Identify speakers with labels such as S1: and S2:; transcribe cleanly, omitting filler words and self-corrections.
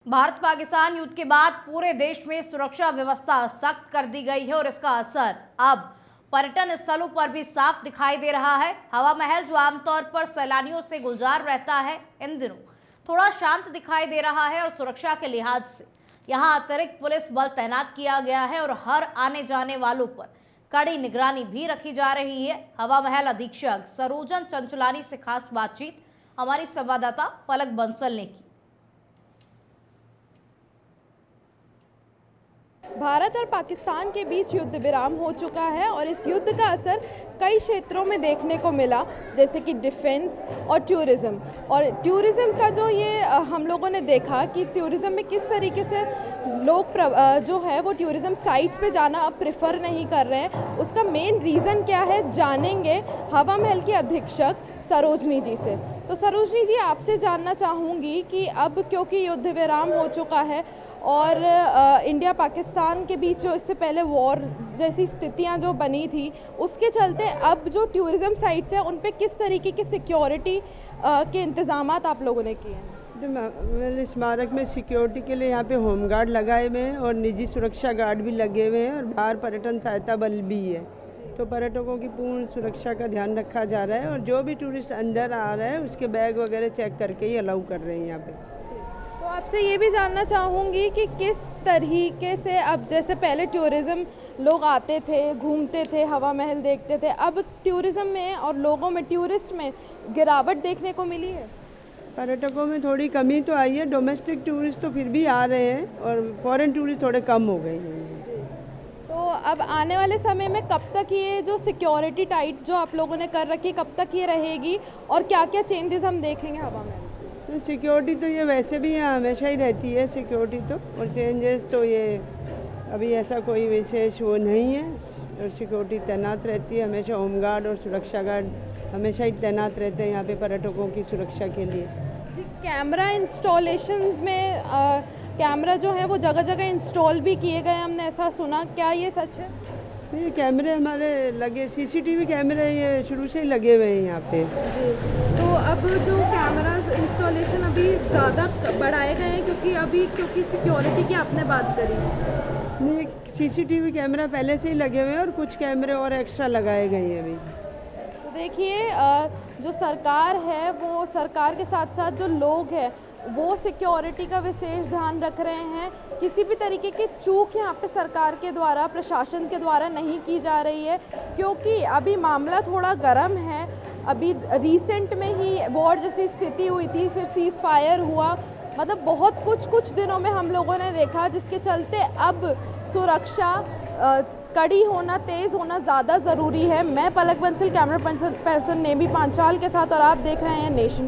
S1: भारत पाकिस्तान युद्ध के बाद पूरे देश में सुरक्षा व्यवस्था सख्त कर दी गई है और इसका असर अब पर्यटन स्थलों पर भी साफ दिखाई दे रहा है। हवा महल जो आमतौर पर सैलानियों से गुलजार रहता है, इन दिनों थोड़ा शांत दिखाई दे रहा है और सुरक्षा के लिहाज से यहां अतिरिक्त पुलिस बल तैनात किया गया है और हर आने जाने वालों पर कड़ी निगरानी भी रखी जा रही है। हवा महल अधीक्षक सरोजन चंचलानी से खास बातचीत हमारी संवाददाता पलक बंसल ने की।
S2: भारत और पाकिस्तान के बीच युद्ध विराम हो चुका है और इस युद्ध का असर कई क्षेत्रों में देखने को मिला, जैसे कि डिफेंस और टूरिज़्म। और टूरिज़्म का जो ये हम लोगों ने देखा कि टूरिज़्म में किस तरीके से लोग जो है वो टूरिज़्म साइट्स पे जाना अब प्रेफर नहीं कर रहे हैं। उसका मेन रीज़न क्या है, जानेंगे हवा महल की अधीक्षक सरोजनी जी से। तो सरोजनी जी, आपसे जानना चाहूँगी कि अब क्योंकि युद्ध विराम हो चुका है और इंडिया पाकिस्तान के बीच जो इससे पहले वॉर जैसी स्थितियां जो बनी थी, उसके चलते अब जो टूरिज़्म साइट्स हैं उन पे किस तरीके की सिक्योरिटी के इंतज़ामात आप लोगों ने किए हैं?
S3: जो स्मारक में सिक्योरिटी के लिए यहाँ पे होमगार्ड लगाए हुए हैं और निजी सुरक्षा गार्ड भी लगे हुए हैं और बाहर पर्यटन सहायता बल भी है। तो पर्यटकों की पूर्ण सुरक्षा का ध्यान रखा जा रहा है और जो भी टूरिस्ट अंदर आ रहा है उसके बैग वगैरह चेक करके ही अलाउ कर रहे हैं यहाँ पे।
S2: तो आपसे ये भी जानना चाहूँगी कि किस तरीके से अब, जैसे पहले टूरिज़्म लोग आते थे, घूमते थे, हवा महल देखते थे, अब टूरिज़्म में और लोगों में, टूरिस्ट में गिरावट देखने को मिली है?
S3: पर्यटकों में थोड़ी कमी तो आई है। डोमेस्टिक टूरिस्ट तो फिर भी आ रहे हैं और फॉरेन टूरिस्ट थोड़े कम हो गए हैं।
S2: तो अब आने वाले समय में कब तक ये जो सिक्योरिटी टाइट जो आप लोगों ने कर रखी, कब तक ये रहेगी और क्या क्या चेंजेस हम देखेंगे हवा महल?
S3: तो सिक्योरिटी तो ये वैसे भी यहाँ हमेशा ही रहती है सिक्योरिटी तो, और चेंजेस तो ये अभी ऐसा कोई विशेष वो नहीं है। और सिक्योरिटी तैनात रहती है हमेशा। होमगार्ड और सुरक्षा गार्ड हमेशा ही तैनात रहते हैं यहाँ पे पर्यटकों की सुरक्षा के लिए।
S2: कैमरा इंस्टॉलेशंस में कैमरा जो है वो जगह जगह इंस्टॉल भी किए गए, हमने ऐसा सुना, क्या ये सच है?
S3: नहीं, कैमरे हमारे लगे, सीसीटीवी कैमरे ये शुरू से ही लगे हुए हैं यहाँ पे।
S2: तो अब जो कैमरा इंस्टॉलेशन अभी ज़्यादा बढ़ाए गए हैं क्योंकि सिक्योरिटी की आपने बात करी।
S3: नहीं, सीसीटीवी कैमरा पहले से ही लगे हुए हैं और कुछ कैमरे और एक्स्ट्रा लगाए गए हैं अभी।
S2: तो देखिए, जो सरकार है वो सरकार के साथ साथ जो लोग हैं वो सिक्योरिटी का विशेष ध्यान रख रहे हैं। किसी भी तरीके की चूक यहाँ पे सरकार के द्वारा, प्रशासन के द्वारा नहीं की जा रही है, क्योंकि अभी मामला थोड़ा गर्म है। अभी रिसेंट में ही वॉर जैसी स्थिति हुई थी, फिर सीज़ फायर हुआ, मतलब बहुत कुछ दिनों में हम लोगों ने देखा, जिसके चलते अब सुरक्षा कड़ी होना, तेज़ होना ज़्यादा ज़रूरी है। मैं पलक बंसल, कैमरा पर्सन नेमी पांचाल के साथ, और आप देख रहे हैं नेशन।